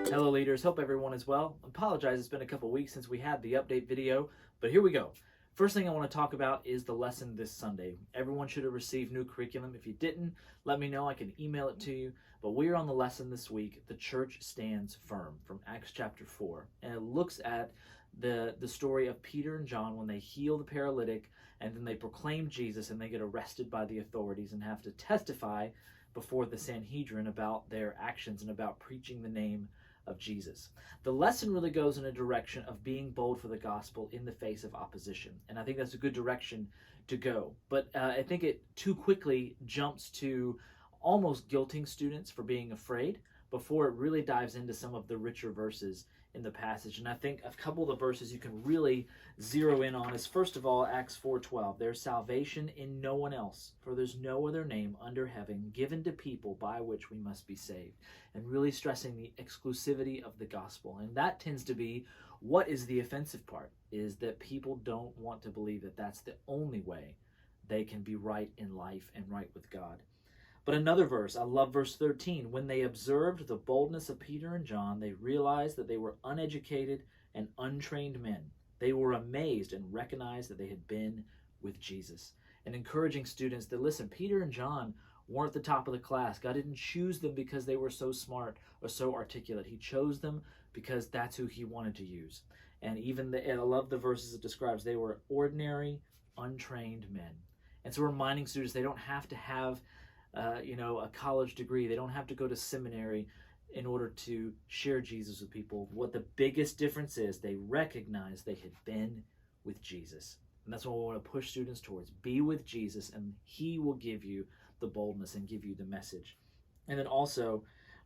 Hello leaders, hope everyone is well. Apologize, it's been a couple weeks since we had the update video, but here we go. First thing I want to talk about is the lesson this Sunday. Everyone should have received new curriculum. If you didn't, let me know, I can email it to you. But we're on the lesson this week, The Church Stands Firm, from Acts chapter 4. And it looks at the story of Peter and John when they heal the paralytic and then they proclaim Jesus and they get arrested by the authorities and have to testify before the Sanhedrin about their actions and about preaching the name of Jesus. The lesson really goes in a direction of being bold for the gospel in the face of opposition. And I think that's a good direction to go. But I think it too quickly jumps to almost guilting students for being afraid before it really dives into some of the richer verses in the passage. And I think a couple of the verses you can really zero in on is, first of all, Acts 4:12. There's salvation in no one else, for there's no other name under heaven given to people by which we must be saved. And really stressing the exclusivity of the gospel. And that tends to be what is the offensive part, is that people don't want to believe that that's the only way they can be right in life and right with God. But another verse, I love verse 13. When they observed the boldness of Peter and John, they realized that they were uneducated and untrained men. They were amazed and recognized that they had been with Jesus. And encouraging students that, listen, Peter and John weren't the top of the class. God didn't choose them because they were so smart or so articulate. He chose them because that's who he wanted to use. And I love the verses it describes. They were ordinary, untrained men. And so reminding students they don't have to have a college degree. They don't have to go to seminary in order to share Jesus with people. What the biggest difference is, they recognize they had been with Jesus. And that's what we want to push students towards. Be with Jesus, and he will give you the boldness and give you the message. And then also,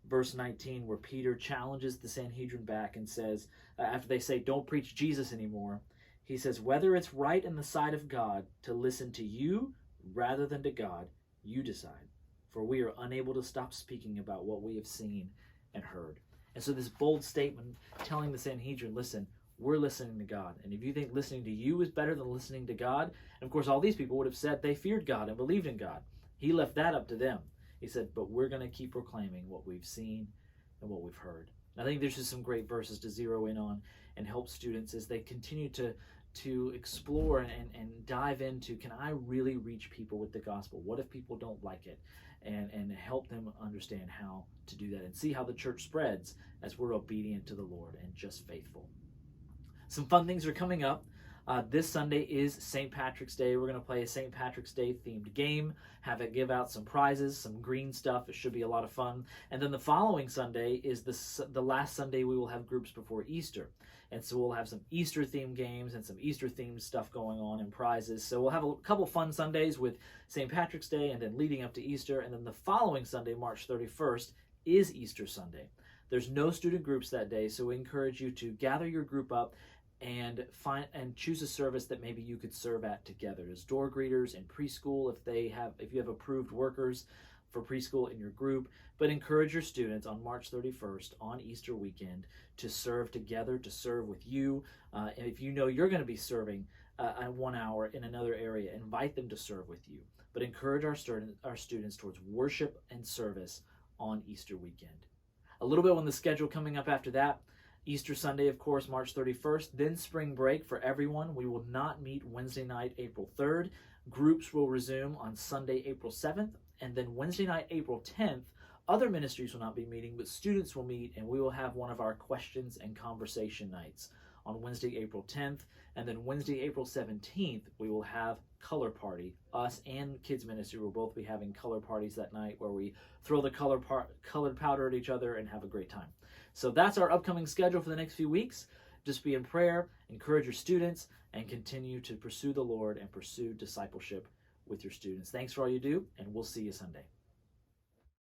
verse 19, where Peter challenges the Sanhedrin back and says, after they say, don't preach Jesus anymore, he says, whether it's right in the sight of God to listen to you rather than to God, you decide. For we are unable to stop speaking about what we have seen and heard. And so this bold statement telling the Sanhedrin, listen, we're listening to God. And if you think listening to you is better than listening to God, and of course all these people would have said they feared God and believed in God. He left that up to them. He said, but we're going to keep proclaiming what we've seen and what we've heard. And I think there's just some great verses to zero in on and help students as they continue to explore and dive into, can I really reach people with the gospel? What if people don't like it? And help them understand how to do that and see how the church spreads as we're obedient to the Lord and just faithful. Some fun things are coming up. This Sunday is St. Patrick's Day. We're going to play a St. Patrick's Day themed game, have it give out some prizes, some green stuff. It should be a lot of fun. And then the following Sunday is the last Sunday we will have groups before Easter. And so we'll have some Easter themed games and some Easter themed stuff going on and prizes. So we'll have a couple fun Sundays with St. Patrick's Day and then leading up to Easter. And then the following Sunday, March 31st, is Easter Sunday. There's no student groups that day, so we encourage you to gather your group up and choose a service that maybe you could serve at together. As door greeters in preschool, if you have approved workers for preschool in your group, but encourage your students on March 31st on Easter weekend to serve together, to serve with you. And if you know you're going to be serving 1 hour in another area, invite them to serve with you. But encourage our students towards worship and service on Easter weekend. A little bit on the schedule coming up after that. Easter Sunday, of course, March 31st, then spring break for everyone. We will not meet Wednesday night, April 3rd. Groups will resume on Sunday, April 7th, and then Wednesday night, April 10th, other ministries will not be meeting, but students will meet, and we will have one of our questions and conversation nights on Wednesday, April 10th, and then Wednesday, April 17th, we will have color party. Us and kids ministry will both be having color parties that night where we throw the colored powder at each other and have a great time. So that's our upcoming schedule for the next few weeks. Just be in prayer, encourage your students, and continue to pursue the Lord and pursue discipleship with your students. Thanks for all you do, and we'll see you Sunday.